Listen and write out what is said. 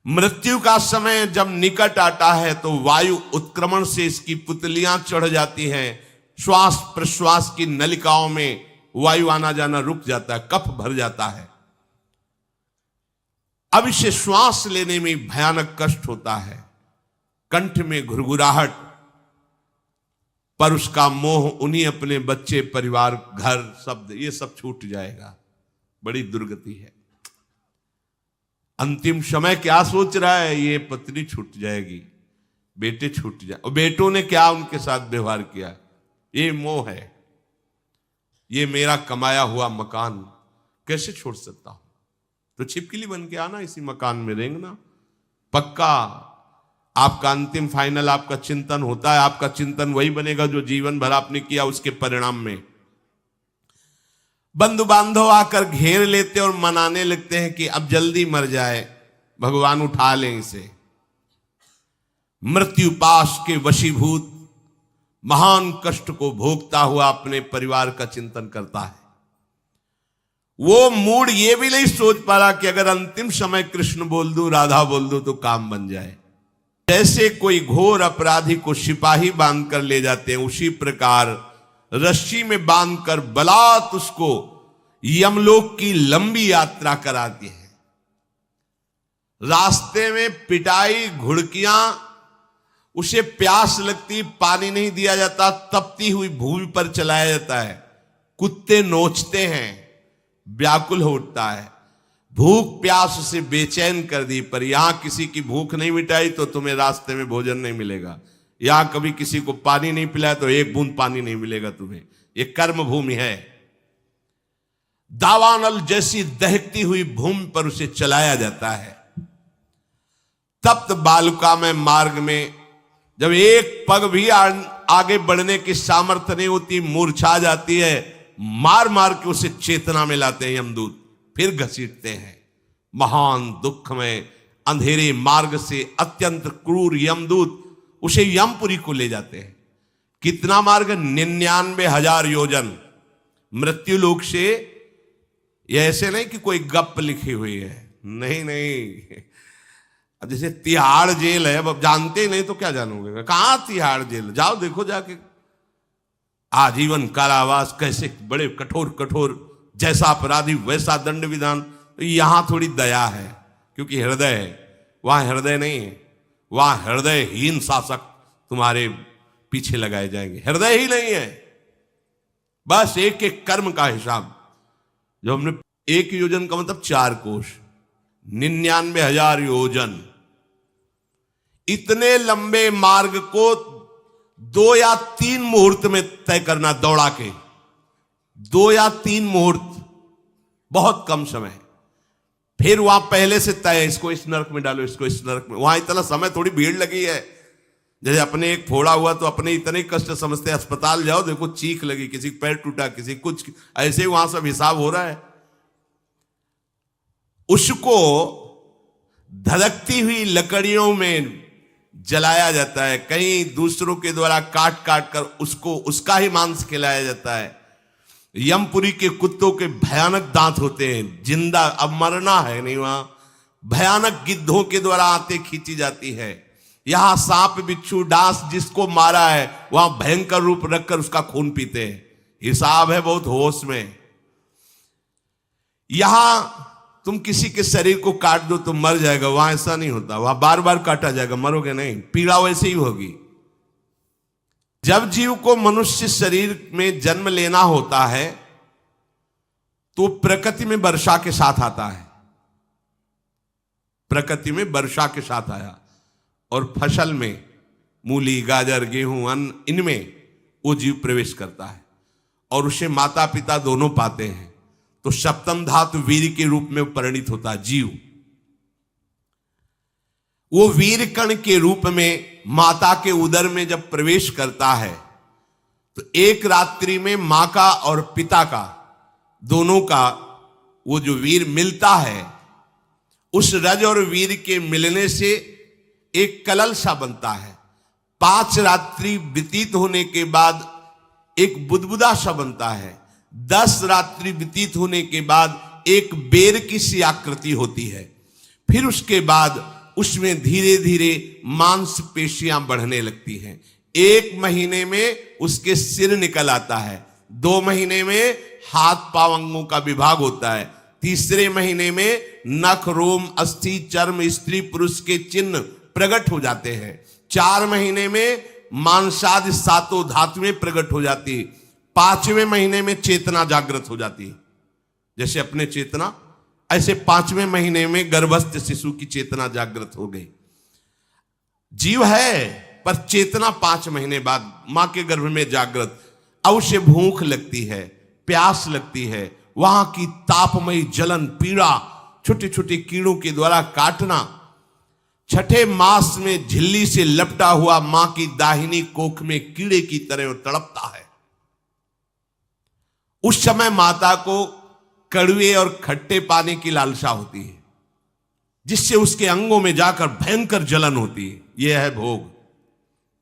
मृत्यु का समय जब निकट आता है तो वायु उत्क्रमण से इसकी पुतलियां चढ़ जाती हैं, श्वास प्रश्वास की नलिकाओं में वायु आना जाना रुक जाता है, कफ भर जाता है। अब इसे श्वास लेने में भयानक कष्ट होता है, कंठ में घुरघुराहट, पर उसका मोह उन्हीं अपने बच्चे परिवार घर शब्द ये सब छूट जाएगा। बड़ी दुर्गति है। अंतिम समय क्या सोच रहा है, ये पत्नी छूट जाएगी, बेटे छूट जाए, और बेटों ने क्या उनके साथ व्यवहार किया, ये मोह है। ये मेरा कमाया हुआ मकान कैसे छोड़ सकता हूं, तो छिपकली बन के आना, इसी मकान में रेंगना। पक्का आपका अंतिम फाइनल आपका चिंतन होता है, आपका चिंतन वही बनेगा जो जीवन भर आपने किया उसके परिणाम में। बंधु बांधव आकर घेर लेते और मनाने लगते हैं कि अब जल्दी मर जाए, भगवान उठा लें इसे। मृत्यु पाश के वशीभूत महान कष्ट को भोगता हुआ अपने परिवार का चिंतन करता है। वो मूड ये भी नहीं सोच पा रहा कि अगर अंतिम समय कृष्ण बोल दूं, राधा बोल दूं तो काम बन जाए। जैसे कोई घोर अपराधी को सिपाही बांधकर ले जाते हैं, उसी प्रकार रस्सी में बांधकर बलात् उसको यमलोक की लंबी यात्रा कराती है। रास्ते में पिटाई, घुड़कियां, उसे प्यास लगती, पानी नहीं दिया जाता, तपती हुई भूमि पर चलाया जाता है, कुत्ते नोचते हैं, व्याकुल हो उठता है, भूख प्यास उसे बेचैन कर दी। पर यहां किसी की भूख नहीं मिटाई तो तुम्हें रास्ते में भोजन नहीं मिलेगा। यहां कभी किसी को पानी नहीं पिलाया तो एक बूंद पानी नहीं मिलेगा तुम्हें। ये कर्म भूमि है। दावानल जैसी दहकती हुई भूमि पर उसे चलाया जाता है। तप्त बालुका में मार्ग में जब एक पग भी आगे बढ़ने की सामर्थ्य नहीं होती, मूर्छा जाती है, मार मार के उसे चेतना में लाते हैं यमदूत, फिर घसीटते हैं। महान दुख में अंधेरे मार्ग से अत्यंत क्रूर यमदूत उसे यमपुरी को ले जाते हैं। कितना मार्ग? 99,000 योजन मृत्यु लोक से। यह ऐसे नहीं कि कोई गप लिखी हुई है, नहीं नहीं। अब जैसे तिहाड़ जेल है, अब जानते ही नहीं तो क्या जानोगे, कहां तिहाड़ जेल, जाओ देखो जाके। आजीवन कारावास, कैसे बड़े कठोर कठोर, जैसा अपराधी वैसा दंड विधान। तो यहां थोड़ी दया है क्योंकि हृदय है, वहां हृदय नहीं है। वहां हृदयहीन शासक तुम्हारे पीछे लगाए जाएंगे, हृदय ही नहीं है। बस एक एक कर्म का हिसाब। जो हमने एक योजन का मतलब 4 कोश, 99,000 योजन। इतने लंबे मार्ग को 2 या 3 मुहूर्त में तय करना, दौड़ा के 2 या 3 मुहूर्त, बहुत कम समय। फिर वहां पहले से तय, इसको इस नरक में डालो, इसको इस नरक में। वहां इतना समय, थोड़ी भीड़ लगी है। जैसे अपने एक फोड़ा हुआ तो अपने इतने कष्ट समझते, अस्पताल जाओ देखो चीख लगी, किसी पैर टूटा, किसी कुछ, ऐसे ही वहां सब हिसाब हो रहा है। उसको धधकती हुई लकड़ियों में जलाया जाता है, कहीं दूसरों के द्वारा काट काट कर उसको उसका ही मांस खिलाया जाता है। यमपुरी के कुत्तों के भयानक दांत होते हैं, जिंदा, अब मरना है नहीं वहां। भयानक गिद्धों के द्वारा आते खींची जाती है। यहां सांप बिच्छू डांस जिसको मारा है वहां भयंकर रूप रखकर उसका खून पीते हैं। हिसाब है बहुत होश में। यहां तुम किसी के शरीर को काट दो तो मर जाएगा, वहां ऐसा नहीं होता। वहां बार बार काटा जाएगा, मरोगे नहीं, पीड़ा वैसे ही होगी। जब जीव को मनुष्य शरीर में जन्म लेना होता है तो प्रकृति में वर्षा के साथ आता है। प्रकृति में वर्षा के साथ आया और फसल में मूली, गाजर, गेहूं, अन्न, इनमें वो जीव प्रवेश करता है और उसे माता पिता दोनों पाते हैं। तो सप्तम धातु वीर के रूप में परिणित होता है जीव। वो वीर कण के रूप में माता के उदर में जब प्रवेश करता है तो एक रात्रि में मां का और पिता का, दोनों का वो जो वीर मिलता है, उस रज और वीर के मिलने से एक कलल सा बनता है। 5 रात्रि व्यतीत होने के बाद एक बुदबुदा सा बनता है। 10 रात्रि व्यतीत होने के बाद एक बेर की सी आकृति होती है। फिर उसके बाद उसमें धीरे धीरे मांसपेशियां बढ़ने लगती हैं। 1 महीने में उसके सिर निकल आता है, 2 महीने में हाथ पांव अंगों का विभाग होता है, तीसरे महीने में नख रोम अस्थि चर्म स्त्री पुरुष के चिन्ह प्रकट हो जाते हैं, 4 महीने में मांसादि 7 धातुएं प्रकट हो जाती है, 5वें महीने में चेतना जागृत हो जाती है। जैसे अपने चेतना, ऐसे 5वें महीने में गर्भस्थ शिशु की चेतना जागृत हो गई। जीव है पर चेतना 5 महीने बाद मां के गर्भ में जागृत। अब उसे भूख लगती है, प्यास लगती है, वहां की तापमयी जलन पीड़ा, छोटे छोटे कीड़ों के द्वारा काटना, 6ठे मास में झिल्ली से लपटा हुआ मां की दाहिनी कोख में कीड़े की तरह तड़पता है। उस समय माता को कड़वे और खट्टे पानी की लालसा होती है, जिससे उसके अंगों में जाकर भयंकर जलन होती है। यह है भोग।